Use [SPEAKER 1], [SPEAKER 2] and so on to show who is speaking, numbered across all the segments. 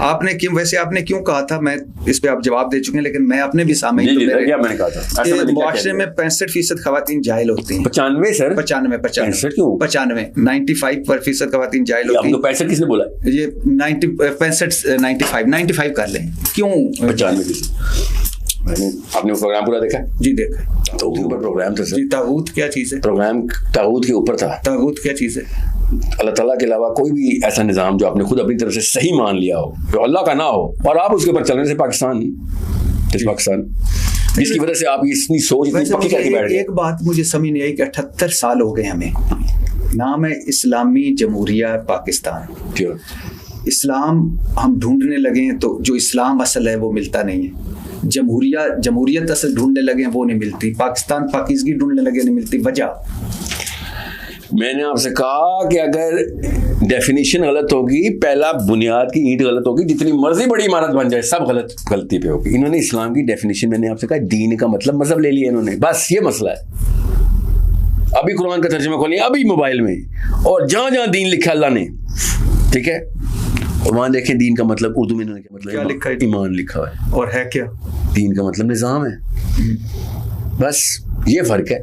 [SPEAKER 1] आपने क्यों कहा था, मैं इस पे आप जवाब दे चुके हैं, लेकिन मैं अपने भी सामने
[SPEAKER 2] क्या मैंने कहा था,
[SPEAKER 1] मुआशरे में 65% खवातीन जाहिल होती हैं।
[SPEAKER 2] 95 सर,
[SPEAKER 1] 95
[SPEAKER 2] क्यों
[SPEAKER 1] 95 95% खवातीन जाहिल होती हैं।
[SPEAKER 2] 65 किसने बोला?
[SPEAKER 1] ये 95 कर लें, क्यों
[SPEAKER 2] 95%? आपने वो प्रोग्राम पूरा देखा?
[SPEAKER 1] जी देखा।
[SPEAKER 2] तागूत के ऊपर प्रोग्राम था सर।
[SPEAKER 1] तागूत क्या चीज है?
[SPEAKER 2] प्रोग्राम तागूत के ऊपर था।
[SPEAKER 1] तागूत क्या चीज है?
[SPEAKER 2] अल्लाह ताला के अलावा कोई भी ऐसा निज़ाम जो आपने खुद अपनी तरफ से सही मान लिया हो, जो अल्लाह का ना हो, और आप उसके ऊपर चलने से पाकिस्तान जिसकी वजह से आप इतनी सोच इतनी पक्की करके बैठ गए।
[SPEAKER 1] एक बात मुझे समझ नहीं आई कि 78 साल हो गए हमें, नाम है इस्लामी जमहूरिया पाकिस्तान। इस्लाम हम ढूंढने लगे हैं तो जो इस्लाम असल है वो मिलता नहीं है। जमहूरियत असल ढूंढने लगे हैं वो नहीं मिलती। पाकिस्तान पाकिज़गी ढूंढने लगे नहीं मिलती। वजह
[SPEAKER 2] मैंने आपसे कहा कि अगर डेफिनेशन गलत होगी, पहला बुनियाद की ईंट गलत होगी, जितनी मर्जी बड़ी इमारत बन जाए सब गलती पे होगी। इन्होंने इस्लाम की डेफिनेशन, मैंने आपसे कहा दीन का मतलब मजहब ले लिया इन्होंने, बस ये मसला है। अभी कुरान का तर्जुमा खोलिए अभी मोबाइल में, और जहां जहां दीन लिखा अल्लाह ने, ठीक है, और वहां देखें दीन का मतलब उर्दू में इन्होंने क्या मतलब
[SPEAKER 1] क्या लिखा है?
[SPEAKER 2] ईमान लिखा है।
[SPEAKER 1] और है क्या?
[SPEAKER 2] दीन का मतलब निज़ाम है, बस ये फर्क है।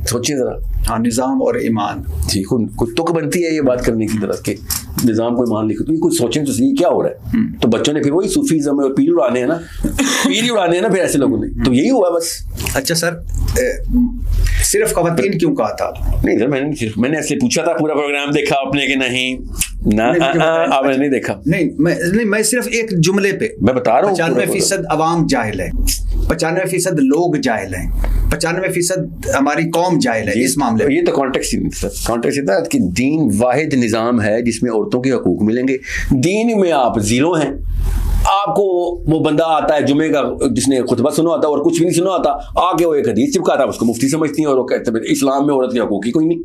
[SPEAKER 2] सोचिए जरा।
[SPEAKER 1] हाँ, निज़ाम और ईमान।
[SPEAKER 2] ठीक, कुछ तुक बनती है ये बात करने की तरफ के निज़ाम को ईमान लिखो, तो ये कुछ सोचें तो सही क्या हो रहा है। तो बच्चों ने फिर वही सूफीज़्म और पीर उड़ाने हैं ना, पीर उड़ाने हैं ना फिर ऐसे लोगों ने, तो यही हुआ बस।
[SPEAKER 1] अच्छा सर, सिर्फ ख़वातीन क्यों कहा था?
[SPEAKER 2] नहीं सर, मैंने ऐसे पूछा था, पूरा प्रोग्राम देखा आपने कि नहीं? आपने नहीं देखा?
[SPEAKER 1] नहीं, मैं सिर्फ एक जुमले पे
[SPEAKER 2] मैं बता रहा हूँ
[SPEAKER 1] 95% अवाम जाहिल है, 95% लोग जाहिल हैं, 95% हमारी कौम जाहिल है इस मामले में।
[SPEAKER 2] ये तो कॉन्टेक्स्ट ही नहीं सर। कॉन्टेक्स्ट इतना कि दीन वाहिद निज़ाम है जिसमें औरतों के हकूक मिलेंगे। दीन में आप जीरो हैं। आपको वो बंदा आता है जुमे का, जिसने खुतबा सुना होता और कुछ भी नहीं सुना होता, आके वो एक हदीस चिपकाता है, उसको मुफ्ती समझती हैं और वो कहते हैं इस्लाम में औरत के हकूक ही कोई नहीं।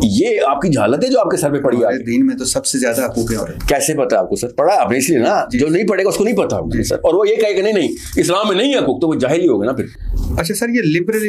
[SPEAKER 2] ये आपकी जहालत है जो आपके सर पे पड़ी है।
[SPEAKER 1] दीन में तो सबसे ज्यादा हकूक है औरत।
[SPEAKER 2] कैसे पता है आपको सर? पढ़ा आपने इसलिए ना, जो नहीं पढ़ेगा उसको नहीं पता होगा सर। और वो ये कहेगा नहीं इस्लाम में नहीं है हकूक, तो वो जाहिल ही होगा ना फिर।
[SPEAKER 1] अच्छा सर, ये लिबरल